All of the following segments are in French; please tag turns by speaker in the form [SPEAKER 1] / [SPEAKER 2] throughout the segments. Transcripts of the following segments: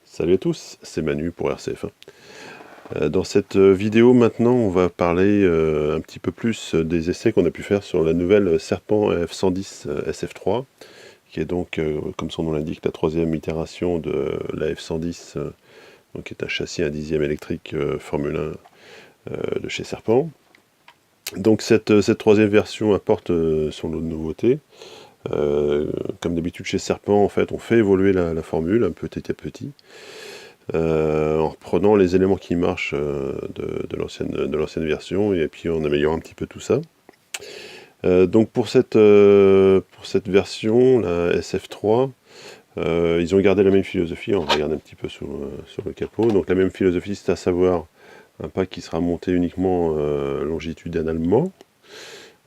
[SPEAKER 1] Salut à tous, c'est Manu pour RCF1. Dans cette vidéo maintenant on va parler un petit peu plus des essais qu'on a pu faire sur la nouvelle Serpent F110 SF3, qui est donc, comme son nom l'indique, la troisième itération de la F110, donc qui est un châssis 1/10 électrique Formule 1 de chez Serpent. Donc cette troisième version apporte son lot de nouveautés. Comme d'habitude chez Serpent, en fait, on fait évoluer la formule petit à petit, en reprenant les éléments qui marchent de l'ancienne version, et puis en améliorant un petit peu tout ça. Donc pour cette version, la SF3, ils ont gardé la même philosophie. On regarde un petit peu sur le capot. Donc la même philosophie, c'est à savoir un pack qui sera monté uniquement longitudinalement,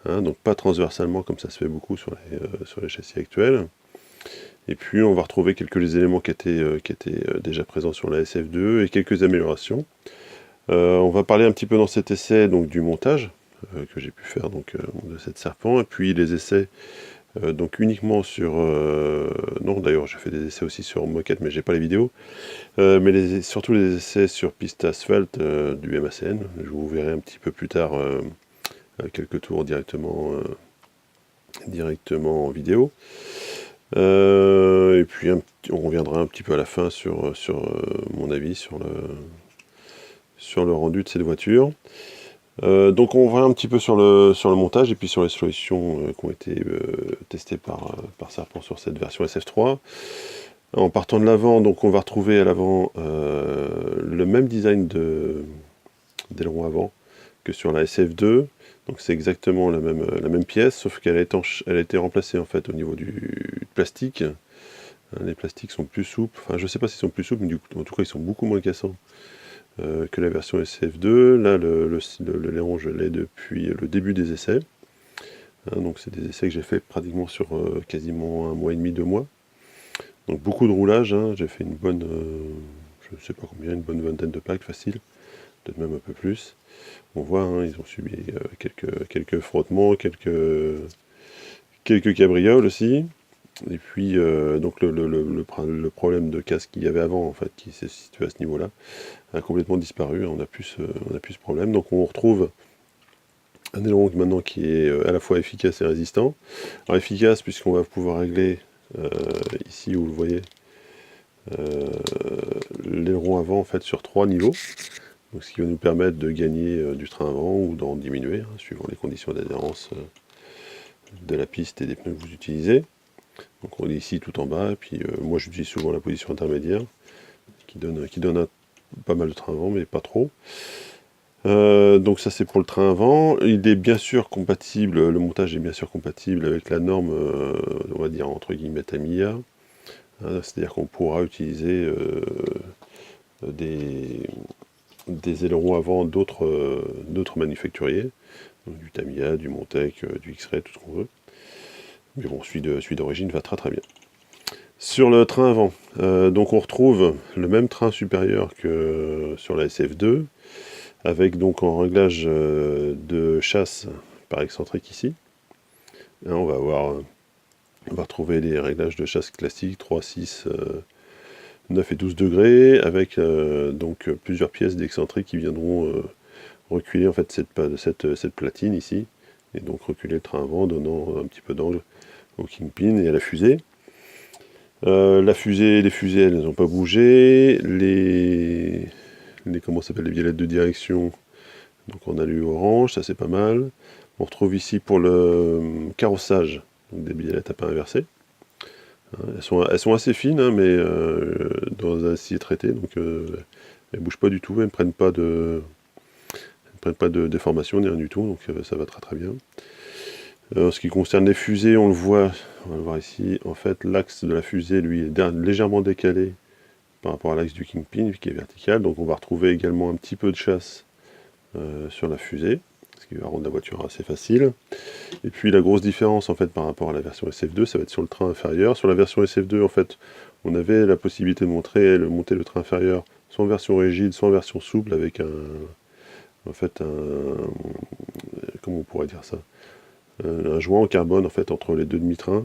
[SPEAKER 1] hein, donc pas transversalement comme ça se fait beaucoup sur les châssis actuels. Et puis on va retrouver quelques éléments qui étaient déjà présents sur la SF2 et quelques améliorations. On va parler un petit peu dans cet essai donc du montage que j'ai pu faire donc de cette Serpent, et puis les essais donc uniquement sur non, d'ailleurs j'ai fait des essais aussi sur moquette, mais j'ai pas les vidéos, mais surtout les essais sur piste asphalte du MACN. Je vous verrai un petit peu plus tard quelques tours directement en vidéo. Et puis on reviendra un petit peu à la fin sur mon avis sur le rendu de cette voiture. Donc on va un petit peu sur le montage et puis sur les solutions qui ont été testées par Serpent sur cette version SF3. En partant de l'avant, donc on va retrouver à l'avant le même design d'aileron avant que sur la SF2. Donc c'est exactement la même pièce, sauf qu'elle a été remplacée en fait au niveau du plastique. Les plastiques sont plus souples, enfin je sais pas s'ils sont plus souples, mais en tout cas ils sont beaucoup moins cassants que la version SF2. Là l'aileron je l'ai depuis le début des essais. Donc c'est des essais que j'ai fait pratiquement sur quasiment 1 mois et demi, 2 mois. Donc beaucoup de roulage, hein. J'ai fait une bonne, je ne sais pas combien, une bonne vingtaine de plaques facile, peut-être même un peu plus. On voit, hein, ils ont subi quelques frottements, quelques cabrioles aussi. Et puis donc le problème de casse qu'il y avait avant, en fait, qui s'est situé à ce niveau-là, a complètement disparu. On a plus ce problème. Donc on retrouve un aileron maintenant qui est à la fois efficace et résistant. Alors efficace puisqu'on va pouvoir régler ici où vous le voyez l'aileron avant en fait sur 3 niveaux. Donc, ce qui va nous permettre de gagner du train avant ou d'en diminuer, hein, suivant les conditions d'adhérence de la piste et des pneus que vous utilisez. Donc on est ici tout en bas, et puis moi j'utilise souvent la position intermédiaire, qui donne pas mal de train avant, mais pas trop. Donc ça c'est pour le train avant. Il est bien sûr compatible, le montage est bien sûr compatible avec la norme, on va dire entre guillemets Tamiya. Hein, c'est-à-dire qu'on pourra utiliser des ailerons avant d'autres manufacturiers, donc du Tamiya, du Montec, du X-Ray, tout ce qu'on veut. Mais bon, celui d'origine va très très bien. Sur le train avant, donc on retrouve le même train supérieur que sur la SF2, avec donc en réglage de chasse par excentrique ici. Hein, on va retrouver les réglages de chasse classiques 3, 6, 9 et 12 degrés, avec donc plusieurs pièces d'excentrique qui viendront reculer en fait cette platine ici, et donc reculer le train avant, donnant un petit peu d'angle au kingpin et à la fusée. Les fusées elles n'ont pas bougé, les comment s'appelle, les violettes de direction, donc on a lu orange, ça c'est pas mal. On retrouve ici pour le carrossage, donc des violettes à pas inversées. Elles sont assez fines, hein, mais dans un acier traité, donc elles ne bougent pas du tout, elles ne prennent pas de déformation ni rien du tout, donc ça va très très bien. En ce qui concerne les fusées, on va le voir ici, en fait l'axe de la fusée lui est légèrement décalé par rapport à l'axe du kingpin qui est vertical, donc on va retrouver également un petit peu de chasse sur la fusée, ce qui va rendre la voiture assez facile. Et puis la grosse différence en fait par rapport à la version SF2, ça va être sur le train inférieur. Sur la version SF2 en fait, on avait la possibilité de monter le train inférieur soit en version rigide, soit en version souple avec comment on pourrait dire ça, un joint en carbone en fait entre les deux demi-trains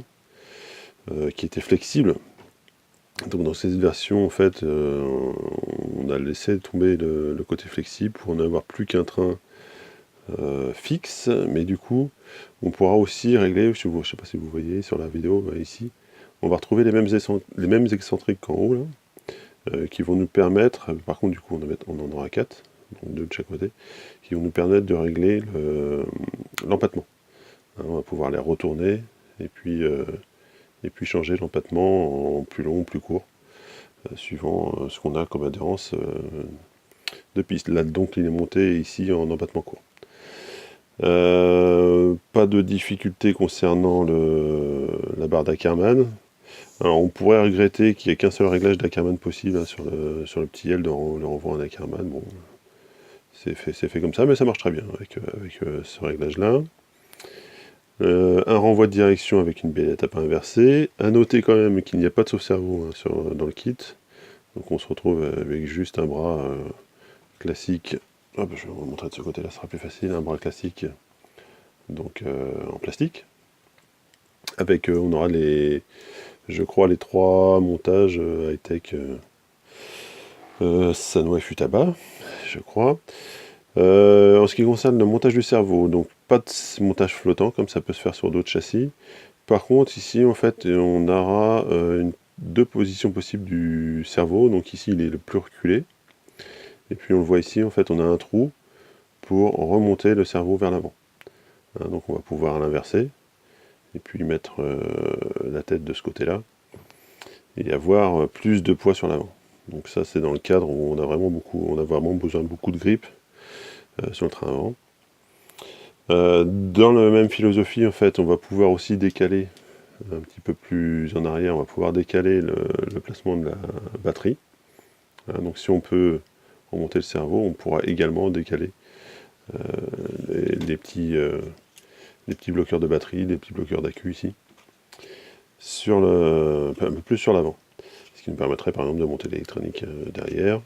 [SPEAKER 1] qui était flexible. Donc dans cette version en fait, on a laissé tomber le côté flexible pour n'avoir plus qu'un train fixe, mais du coup on pourra aussi régler, je ne sais pas si vous voyez sur la vidéo ici, on va retrouver les mêmes excentriques qu'en haut là, qui vont nous permettre, par contre du coup on en aura 4, donc 2 de chaque côté, qui vont nous permettre de régler l'empattement. On va pouvoir les retourner et puis changer l'empattement en plus long ou plus court, suivant ce qu'on a comme adhérence de piste. Là donc il est monté ici en empattement court. Pas de difficulté concernant la barre d'Ackermann. Alors on pourrait regretter qu'il n'y ait qu'un seul réglage d'Ackermann possible sur le petit L de renvoi en Ackermann. Bon, c'est fait comme ça, mais ça marche très bien avec ce réglage-là. Un renvoi de direction avec une belle étape inversée. À noter quand même qu'il n'y a pas de sauve-cerveau dans le kit. Donc on se retrouve avec juste un bras classique. Hop, je vais vous montrer de ce côté-là, ce sera plus facile. Un bras classique, donc en plastique. Avec, on aura je crois, les 3 montages high-tech Sanwa et Futaba, je crois. En ce qui concerne le montage du cerveau, donc pas de montage flottant comme ça peut se faire sur d'autres châssis. Par contre ici en fait on aura 2 positions possibles du cerveau, donc ici il est le plus reculé, et puis on le voit ici en fait on a un trou pour remonter le cerveau vers l'avant. Donc on va pouvoir l'inverser, et puis mettre la tête de ce côté là, et avoir plus de poids sur l'avant. Donc ça c'est dans le cadre où on a vraiment besoin de beaucoup de grippe sur le train avant. Dans la même philosophie, en fait, on va pouvoir aussi décaler un petit peu plus en arrière, on va pouvoir décaler le placement de la batterie. Donc si on peut remonter le cerveau, on pourra également décaler les petits bloqueurs de batterie, les petits bloqueurs d'accu ici, un peu plus sur l'avant. Ce qui nous permettrait par exemple de monter l'électronique derrière.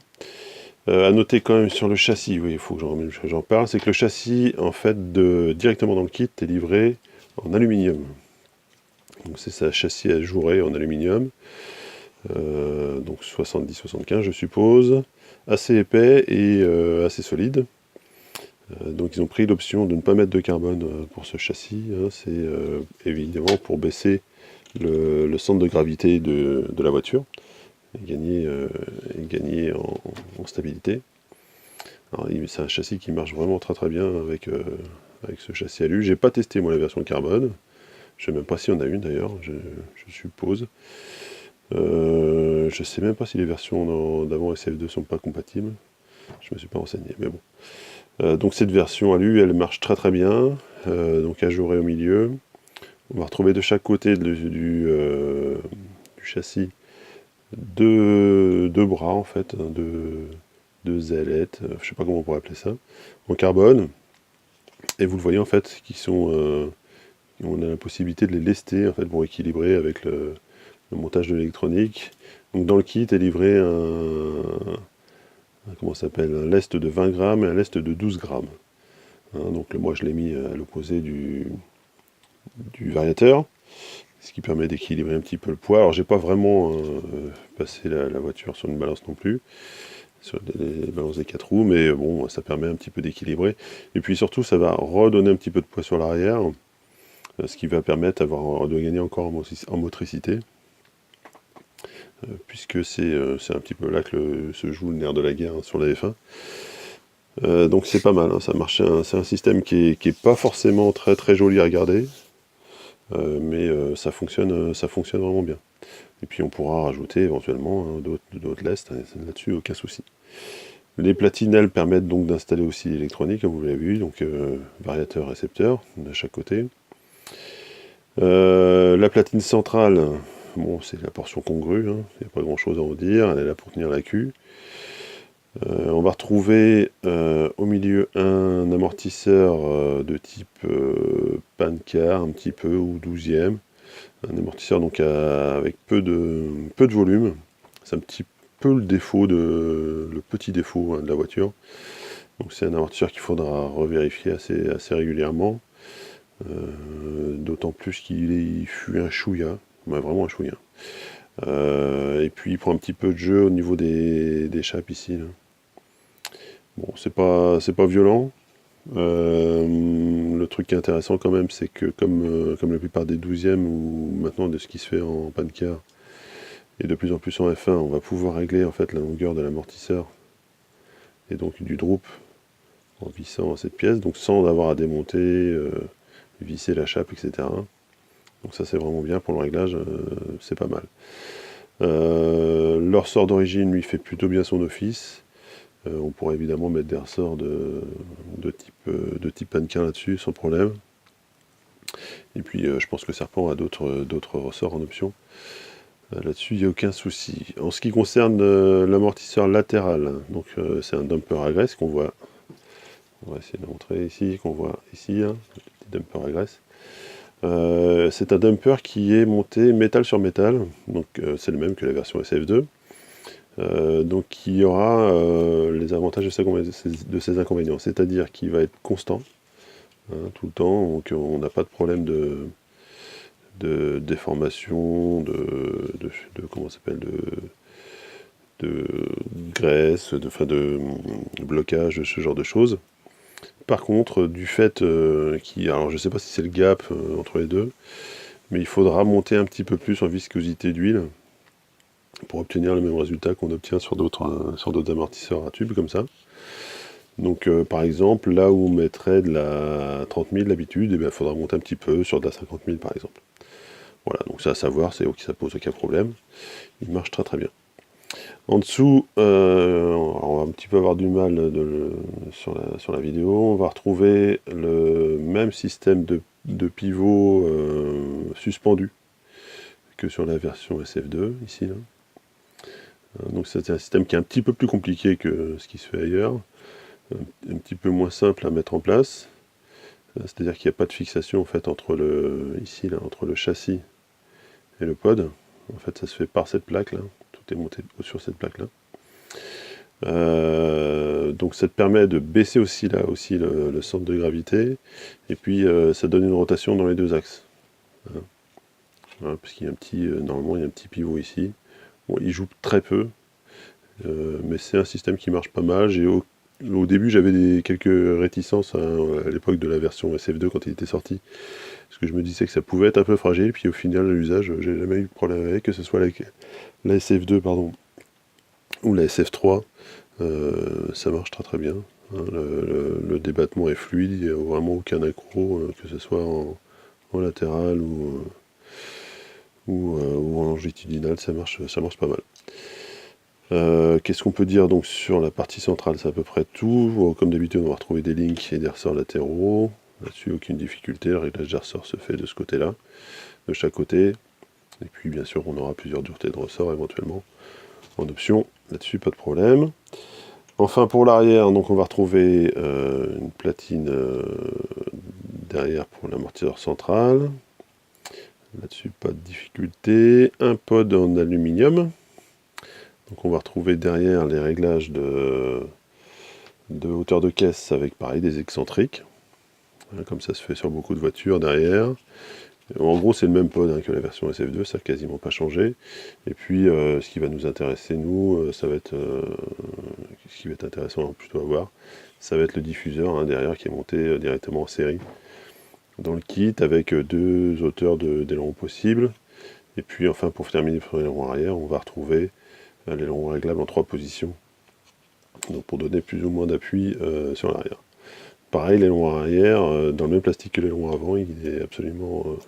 [SPEAKER 1] À noter quand même sur le châssis, oui, il faut que j'en parle, c'est que le châssis, en fait, directement dans le kit, est livré en aluminium. Donc c'est ça, châssis ajouré en aluminium, donc 70-75 je suppose, assez épais et assez solide. Donc ils ont pris l'option de ne pas mettre de carbone pour ce châssis, c'est évidemment pour baisser le centre de gravité de la voiture, et gagner en stabilité. C'est un châssis qui marche vraiment très très bien avec ce châssis alu. J'ai pas testé moi la version carbone, je sais même pas si on a une d'ailleurs, je suppose. Je sais même pas si les versions d'avant SF2 sont pas compatibles, je me suis pas renseigné, mais bon. Donc cette version alu, elle marche très très bien, donc ajourée au milieu. On va retrouver de chaque côté du châssis deux bras en fait, deux ailettes, je sais pas comment on pourrait appeler ça, en carbone. Et vous le voyez en fait, on a la possibilité de les lester en fait pour équilibrer avec le montage de l'électronique. Donc dans le kit est livré un lest de 20 grammes et un lest de 12 grammes. Donc moi je l'ai mis à l'opposé du variateur, ce qui permet d'équilibrer un petit peu le poids. Alors j'ai pas vraiment passé la voiture sur une balance non plus, sur les balances des 4 roues, mais bon, ça permet un petit peu d'équilibrer. Et puis surtout, ça va redonner un petit peu de poids sur l'arrière, ce qui va permettre de gagner encore en motricité, puisque c'est un petit peu là que se joue le nerf de la guerre sur la F1. Donc c'est pas mal, ça marche. C'est un système qui est pas forcément très très joli à regarder, mais ça fonctionne vraiment bien. Et puis on pourra rajouter éventuellement d'autres lestes, là-dessus aucun souci. Les platines, elles, permettent donc d'installer aussi l'électronique, comme vous l'avez vu, donc variateur, récepteur, de chaque côté. La platine centrale, bon, c'est la portion congrue, il n'y a pas grand chose à en dire, elle est là pour tenir la queue. On va retrouver au milieu un amortisseur de type pancar un petit peu, ou 12e. Un amortisseur donc avec peu de volume. C'est un petit peu le petit défaut, hein, de la voiture. Donc c'est un amortisseur qu'il faudra revérifier assez régulièrement. D'autant plus qu'il fut un chouïa, ouais, vraiment un chouïa. Et puis il prend un petit peu de jeu au niveau des chapes ici, là. Bon, c'est pas violent. Le truc qui est intéressant quand même, c'est que comme la plupart des 12e, ou maintenant de ce qui se fait en pancar, et de plus en plus en F1, on va pouvoir régler en fait la longueur de l'amortisseur, et donc du droop, en vissant cette pièce, donc sans avoir à démonter, visser la chape, etc. Donc ça c'est vraiment bien pour le réglage, c'est pas mal. Le ressort d'origine lui fait plutôt bien son office. On pourrait évidemment mettre des ressorts de type pannequin là-dessus sans problème. Et puis je pense que Serpent a d'autres ressorts en option. Là-dessus il n'y a aucun souci. En ce qui concerne l'amortisseur latéral, donc c'est un dumper à graisse qu'on voit. On va essayer de montrer ici, qu'on voit ici, hein, le petit dumper à graisse. C'est un dumper qui est monté métal sur métal, donc c'est le même que la version SF2. Donc il y aura les avantages de ses inconvénients, c'est-à-dire qu'il va être constant, hein, tout le temps, donc on n'a pas de problème de déformation, comment ça s'appelle, de graisse, de blocage, de ce genre de choses. Par contre, du fait alors je sais pas si c'est le gap entre les deux, mais il faudra monter un petit peu plus en viscosité d'huile pour obtenir le même résultat qu'on obtient sur d'autres amortisseurs à tube comme ça. Donc par exemple, là où on mettrait de la 30 000 d'habitude, il faudra monter un petit peu sur de la 50 000 par exemple. Voilà, donc ça à savoir, c'est ok, ça pose aucun problème. Il marche très très bien. En dessous, on va un petit peu avoir du mal sur la vidéo. On va retrouver le même système de pivot suspendu que sur la version SF2, ici. Là. Donc c'est un système qui est un petit peu plus compliqué que ce qui se fait ailleurs, un petit peu moins simple à mettre en place. C'est-à-dire qu'il n'y a pas de fixation en fait entre entre le châssis et le pod. En fait, ça se fait par cette plaque là. Tout est monté sur cette plaque là. Donc ça te permet de baisser aussi le centre de gravité, et puis ça donne une rotation dans les deux axes. Voilà, parce qu'il y a normalement il y a un petit pivot ici. Bon, il joue très peu, mais c'est un système qui marche pas mal. Au début j'avais quelques réticences, hein, à l'époque de la version SF2 quand il était sorti, parce que je me disais que ça pouvait être un peu fragile, puis au final à l'usage j'ai jamais eu de problème avec, que ce soit la SF2 pardon, ou la SF3, ça marche très très bien. Hein, le débattement est fluide, il n'y a vraiment aucun accro, que ce soit en latéral ou en longitudinal, ça marche pas mal. Qu'est-ce qu'on peut dire donc sur la partie centrale? C'est à peu près tout. Comme d'habitude, on va retrouver des links et des ressorts latéraux. Là-dessus, aucune difficulté. Le réglage des ressorts se fait de ce côté-là, de chaque côté. Et puis, bien sûr, on aura plusieurs duretés de ressorts éventuellement en option. Là-dessus, pas de problème. Enfin, pour l'arrière, donc on va retrouver une platine derrière pour l'amortisseur central. Là-dessus, pas de difficulté. Un pod en aluminium. Donc on va retrouver derrière les réglages de hauteur de caisse avec pareil des excentriques, comme ça se fait sur beaucoup de voitures derrière. En gros c'est le même pod, hein, que la version SF2, ça n'a quasiment pas changé. Et puis ce qui va nous intéresser nous, ce qui va être intéressant plutôt à voir, ça va être le diffuseur, hein, derrière, qui est monté directement en série dans le kit avec deux hauteurs d'aileron possibles. Et puis enfin pour terminer pour l'aileron arrière, on va retrouver l'aileron réglable en 3 positions, donc pour donner plus ou moins d'appui sur l'arrière. Pareil, l'aileron arrière, dans le même plastique que l'aileron avant, il est absolument... vous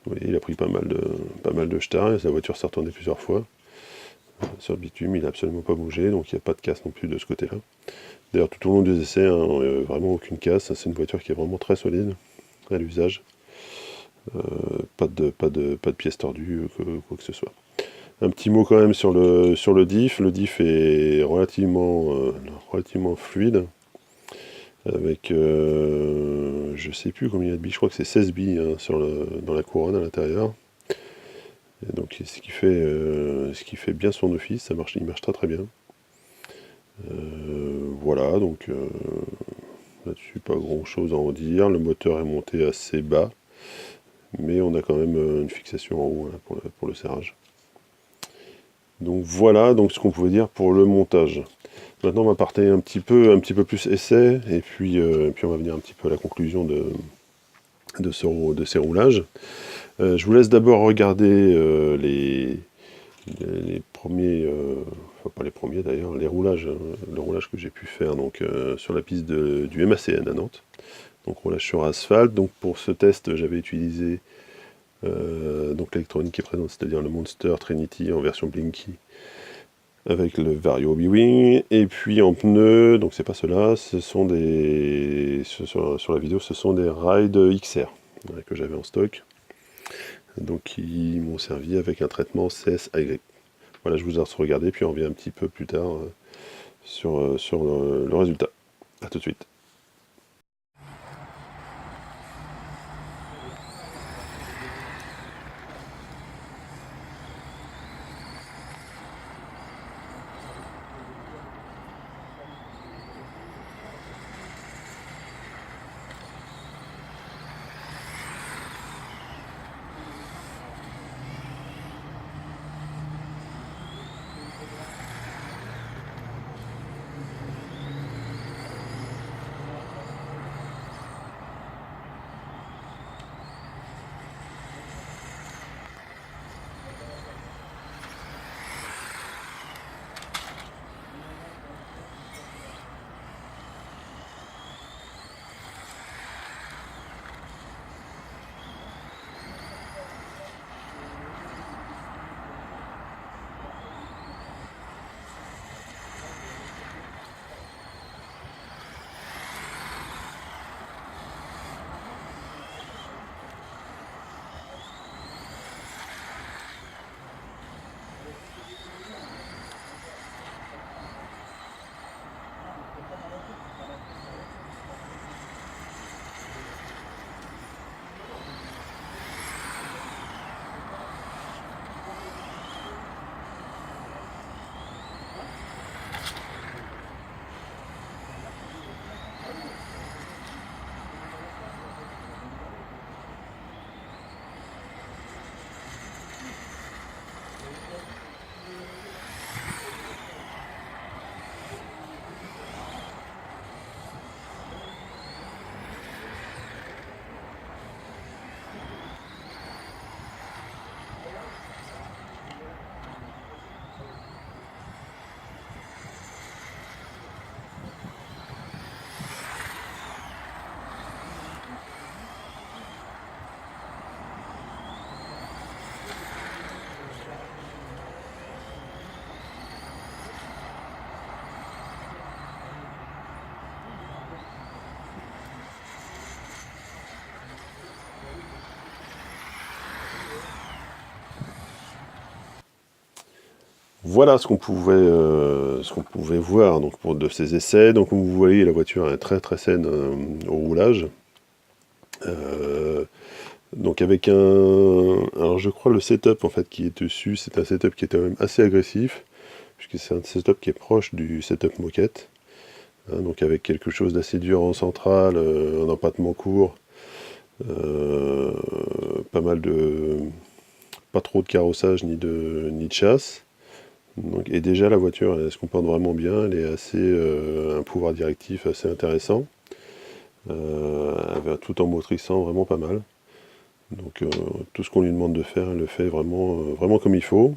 [SPEAKER 1] voyez, il a pris pas mal de jetard, et sa voiture s'est retournée plusieurs fois. Sur le bitume, il n'a absolument pas bougé, donc il n'y a pas de casse non plus de ce côté-là. D'ailleurs, tout au long des essais, hein, vraiment aucune casse, c'est une voiture qui est vraiment très solide à l'usage. Pas de pièces tordues, quoi que ce soit. Un petit mot quand même sur le diff. Le diff est relativement fluide. Avec, je sais plus combien il y a de billes, je crois que c'est 16 billes hein, dans la couronne à l'intérieur. Et donc ce qui fait bien son office, il marche très très bien. Voilà, donc là-dessus pas grand chose à en dire. Le moteur est monté assez bas, mais on a quand même une fixation en haut hein, pour le serrage. Donc voilà donc ce qu'on pouvait dire pour le montage. Maintenant on va partir un petit peu plus essai, et puis on va venir un petit peu à la conclusion de ces roulages. Je vous laisse d'abord regarder les premiers, enfin pas les premiers d'ailleurs, les roulages, le roulage que j'ai pu faire donc, sur la piste du MACN à Nantes. Donc roulage sur asphalte. Donc pour ce test j'avais utilisé donc l'électronique qui est présente, c'est-à-dire le Monster Trinity en version Blinky avec le Vario B-Wing, et puis en pneus, donc c'est pas cela, ce sont des, sur la vidéo, ce sont des Ride XR que j'avais en stock, donc qui m'ont servi avec un traitement CSY. Voilà, je vous laisse regarder, puis on revient un petit peu plus tard sur le résultat. A tout de suite. Voilà ce qu'on pouvait voir donc, de ces essais. Donc comme vous voyez, la voiture est très très saine au roulage. Donc avec alors je crois le setup en fait qui est dessus, c'est un setup qui est quand même assez agressif, puisque c'est un setup qui est proche du setup moquette. Hein, donc avec quelque chose d'assez dur en centrale, un empattement court, pas mal pas trop de carrossage ni de chasse. Donc, et déjà la voiture elle se comporte vraiment bien, elle est un pouvoir directif assez intéressant, tout en motrissant vraiment pas mal. Donc tout ce qu'on lui demande de faire, elle le fait vraiment comme il faut.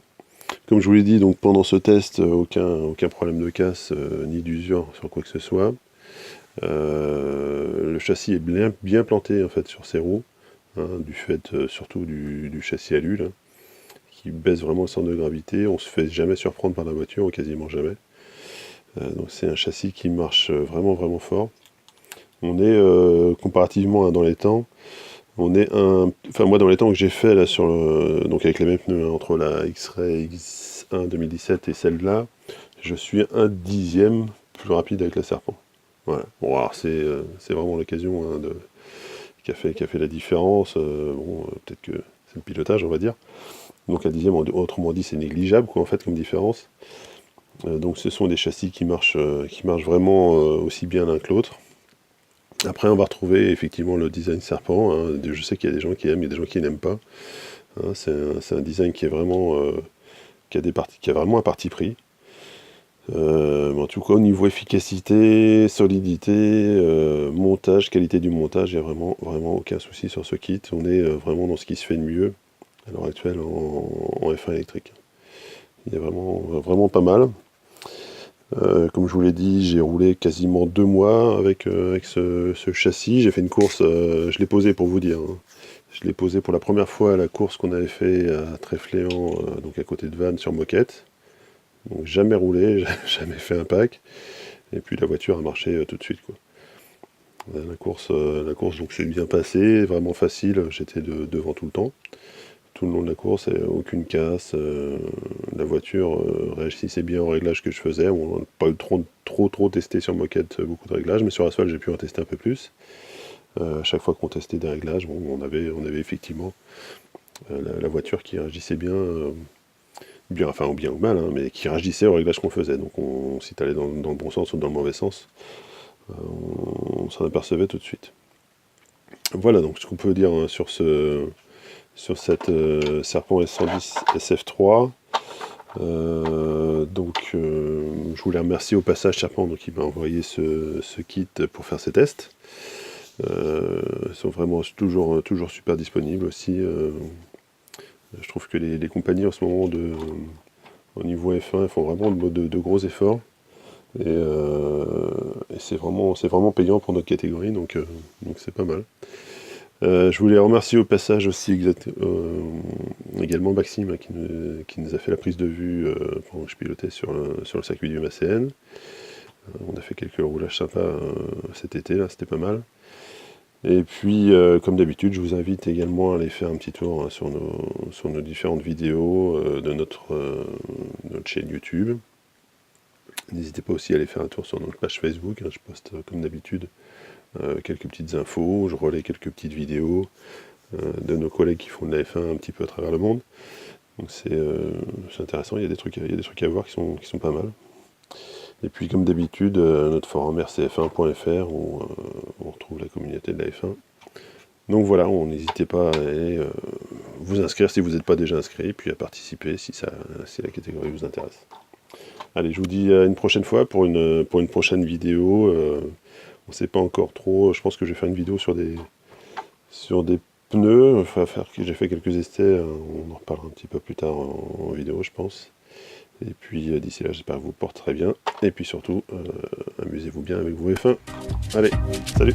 [SPEAKER 1] Comme je vous l'ai dit, donc pendant ce test, aucun problème de casse ni d'usure sur quoi que ce soit. Le châssis est bien planté en fait sur ses roues, hein, du fait surtout du châssis alu là, qui baisse vraiment le centre de gravité. On se fait jamais surprendre par la voiture, ou quasiment jamais. Donc c'est un châssis qui marche vraiment fort. On est comparativement dans les temps, Enfin moi dans les temps que j'ai fait là donc avec les mêmes pneus, hein, entre la X-Ray X1 2017 et celle-là, je suis un dixième plus rapide avec la Serpent. Voilà. Bon alors c'est vraiment l'occasion, hein, qui a fait la différence. Peut-être que c'est le pilotage, on va dire. Donc un dixième, autrement dit, c'est négligeable quoi en fait comme différence. Donc ce sont des châssis qui marchent vraiment aussi bien l'un que l'autre. Après, on va retrouver effectivement le design Serpent, hein. Je sais qu'il y a des gens qui aiment, il y a des gens qui n'aiment pas. Hein. C'est un design qui est vraiment, qui a vraiment un parti pris. Mais en tout cas, au niveau efficacité, solidité, montage, qualité du montage, il n'y a vraiment aucun souci sur ce kit. On est vraiment dans ce qui se fait de mieux à l'heure actuelle en F1 électrique. Il est vraiment pas mal. Comme je vous l'ai dit, j'ai roulé quasiment 2 mois avec ce châssis. J'ai fait une course, je l'ai posé pour vous dire, hein. Je l'ai posé pour la première fois à la course qu'on avait fait à Tréfléan, donc à côté de Vannes sur moquette. Donc jamais roulé, jamais fait un pack. Et puis la voiture a marché tout de suite, quoi. La course donc s'est bien passée, vraiment facile. J'étais devant tout le temps. Tout le long de la course, aucune casse, la voiture réagissait bien au réglage que je faisais. On n'a pas eu trop testé sur moquette beaucoup de réglages, mais sur Asphalt j'ai pu en tester un peu plus. À chaque fois qu'on testait des réglages, on avait effectivement la voiture qui réagissait bien, enfin ou bien ou mal, hein, mais qui réagissait au réglage qu'on faisait. Donc si tu allais dans le bon sens ou dans le mauvais sens, on s'en apercevait tout de suite. Voilà donc ce qu'on peut dire, hein, sur cette Serpent S110 SF3. Je voulais remercier au passage Serpent, donc il m'a envoyé ce kit pour faire ses tests. Ils sont vraiment toujours super disponibles aussi. Je trouve que les compagnies en ce moment au niveau F1 font vraiment de gros efforts. Et c'est vraiment payant pour notre catégorie, donc c'est pas mal. Je voulais remercier au passage aussi également Maxime, hein, qui nous a fait la prise de vue pendant que je pilotais sur le circuit du MACN. On a fait quelques roulages sympas cet été, là, c'était pas mal. Et puis, comme d'habitude, je vous invite également à aller faire un petit tour, hein, sur nos différentes vidéos de notre chaîne YouTube. N'hésitez pas aussi à aller faire un tour sur notre page Facebook, hein. Je poste comme d'habitude quelques petites infos, je relais quelques petites vidéos de nos collègues qui font de la F1 un petit peu à travers le monde. Donc c'est intéressant, il y a des trucs à voir qui sont pas mal. Et puis comme d'habitude, notre forum rcf1.fr où on retrouve la communauté de la F1. Donc voilà, n'hésitez pas à aller vous inscrire si vous n'êtes pas déjà inscrit, puis à participer si la catégorie vous intéresse. Allez, je vous dis à une prochaine fois pour une prochaine vidéo. On ne sait pas encore trop, je pense que je vais faire une vidéo sur des pneus. J'ai fait quelques essais, on en reparlera un petit peu plus tard en vidéo, je pense. Et puis d'ici là, j'espère que vous porterez bien. Et puis surtout, amusez-vous bien avec vos F1. Allez, salut!